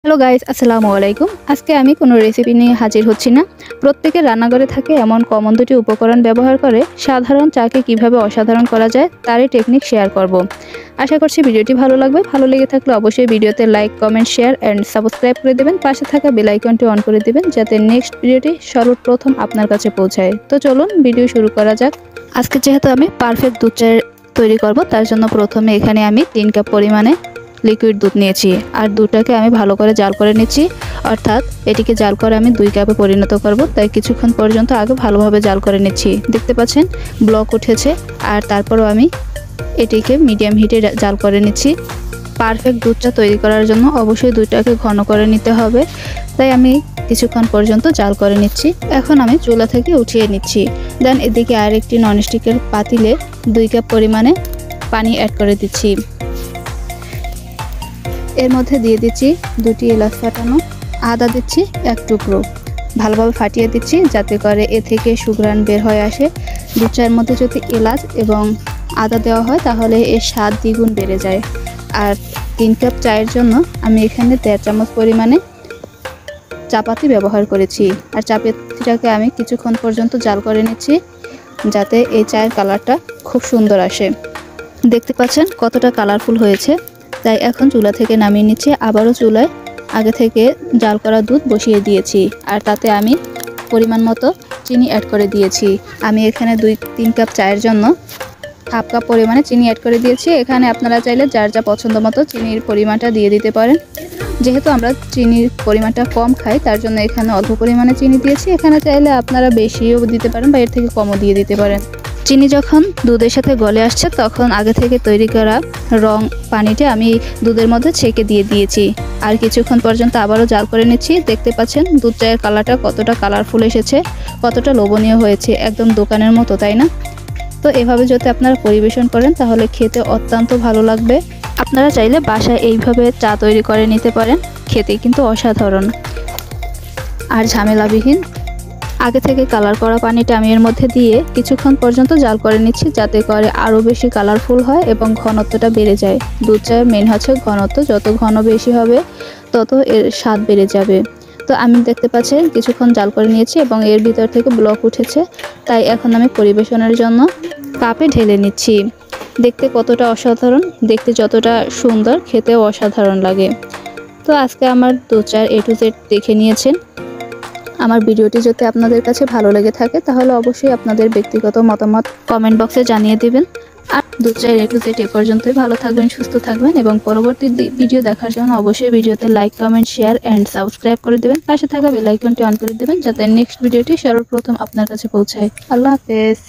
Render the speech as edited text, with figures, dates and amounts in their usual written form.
Hello guys, আসসালামু আলাইকুম। আজকে আমি কোনো রেসিপি নিয়ে হাজির হচ্ছি না। প্রত্যেকের রান্নাঘরে থাকে এমন কমন দুটি উপকরণ ব্যবহার করে সাধারণ চাকে কিভাবে অসাধারণ করা যায় তারই টেকনিক শেয়ার করব। আশা করছি ভিডিওটি ভালো লাগবে। ভালো লেগে থাকলে অবশ্যই ভিডিওতে like, comment, share and subscribe করে দেবেন। পাশে থাকা বেল আইকনটি অন করে দেবেন যাতে নেক্সট ভিডিওটি সর্বপ্রথম আপনার কাছে পৌঁছায়। তো চলুন ভিডিও শুরু করা যাক। আজকে যেহেতু আমি পারফেক্ট দুধ চা তৈরি করব, তার জন্য প্রথমে এখানে আমি 3 কাপ পরিমাণে লিকুইড দুধ নিয়েছি আর দুধটাকে আমি ভালো করে জাল করে নিচ্ছি। অর্থাৎ এটিকে জাল করে আমি 2 কাপে পরিণত করব, তাই কিছুক্ষণ পর্যন্ত আগে ভালোভাবে জাল করে নিচ্ছি। দেখতে পাচ্ছেন ব্লক উঠেছে আর তারপরও আমি এটিকে মিডিয়াম হিটে জাল করে নিচ্ছি। পারফেক্ট দুধটা তৈরি করার জন্য অবশ্যই দুধটাকে ঘন করে নিতে হবে, তাই আমি কিছুক্ষণ পর্যন্ত জাল করে নিচ্ছি। এখন আমি চুলা থেকে উঠিয়ে নিচ্ছি। দেন এদিকে আরেকটি ননস্টিকের পাতিলে 2 কাপ পরিমাণে পানি অ্যাড করে দিচ্ছি। এর মধ্যে দিয়ে দিচ্ছি 2টি এলাচ ফাটানো, আদা দিচ্ছি 1 টুকরো, ভালোভাবে ফাটিয়ে দিচ্ছি যাতে করে এ থেকে সুঘ্রাণ বের হয়ে আসে। দুধ চায়ের মধ্যে যদি এলাচ এবং আদা দেওয়া হয় তাহলে এর স্বাদ দ্বিগুণ বেড়ে যায়। আর 3 কাপ চায়ের জন্য আমি এখানে 1.5 চামচ পরিমাণে চাপাতি ব্যবহার করেছি। আর চাপাতিটাকে আমি কিছুক্ষণ পর্যন্ত জাল করে নিচ্ছি যাতে এই চায়ের কালারটা খুব সুন্দর আসে। দেখতে পাচ্ছেন কতটা কালারফুল হয়েছে। তাই এখন চুলা থেকে নামিয়ে নিচ্ছি। আবারও চুলায় আগে থেকে জাল করা দুধ বসিয়ে দিয়েছি আর তাতে আমি পরিমাণ মতো চিনি অ্যাড করে দিয়েছি। আমি এখানে 2-3 কাপ চায়ের জন্য হাফ কাপ পরিমাণে চিনি অ্যাড করে দিয়েছি। এখানে আপনারা চাইলে যার যা পছন্দ মতো চিনির পরিমাণটা দিয়ে দিতে পারেন। যেহেতু আমরা চিনির পরিমাণটা কম খাই তার জন্য এখানে অল্প পরিমাণে চিনি দিয়েছি। এখানে চাইলে আপনারা বেশিও দিতে পারেন বা এর থেকে কমও দিয়ে দিতে পারেন। চিনি যখন দুধের সাথে গলে আসছে তখন আগে থেকে তৈরি করা রং পানিটা আমি দুধের মধ্যে ছেঁকে দিয়ে দিয়েছি আর কিছুক্ষণ পর্যন্ত আবারও জাল করে নিচ্ছি। দেখতে পাচ্ছেন দুধ চায়ের কালারটা কতটা কালারফুল এসেছে, কতটা লোভনীয় হয়েছে, একদম দোকানের মতো, তাই না? তো এভাবে যদি আপনারা পরিবেশন করেন তাহলে খেতে অত্যন্ত ভালো লাগবে। আপনারা চাইলে বাসায় এইভাবে চা তৈরি করে নিতে পারেন, খেতে কিন্তু অসাধারণ আর ঝামেলাবিহীন। আগে থেকে কালার করা পানিটা আমি এর মধ্যে দিয়ে কিছুক্ষণ পর্যন্ত জাল করে নিচ্ছি যাতে করে আরও বেশি কালারফুল হয় এবং ঘনত্বটা বেড়ে যায়। দুধ চায়ের মেন হচ্ছে ঘনত্ব, যত ঘন বেশি হবে তত এর স্বাদ বেড়ে যাবে। তো আমি দেখতে পাচ্ছি কিছুক্ষণ জাল করে নিয়েছি এবং এর ভিতর থেকে ব্লক উঠেছে, তাই এখন আমি পরিবেশনের জন্য কাপে ঢেলে নিচ্ছি। দেখতে কতটা অসাধারণ, দেখতে যতটা সুন্দর খেতেও অসাধারণ লাগে। তো আজকে আমার দুধ চায়ের A to Z দেখে নিয়েছেন। আমার ভিডিওটি যদি আপনাদের কাছে ভালো লেগে থাকে তাহলে অবশ্যই আপনাদের ব্যক্তিগত মতামত কমেন্ট বক্সে জানিয়ে দিবেন। আর দুধ চায়ের A to Z এ পর্যন্তই। ভালো থাকবেন, সুস্থ থাকবেন এবং পরবর্তী ভিডিও দেখার জন্য অবশ্যই ভিডিওতে like, comment, share and subscribe করে দেবেন। পাশে থাকা বেল আইকনটি অন করে দেবেন যাতে নেক্সট ভিডিওটি সর্বপ্রথম আপনার কাছে পৌঁছায়। আল্লাহ হাফেজ।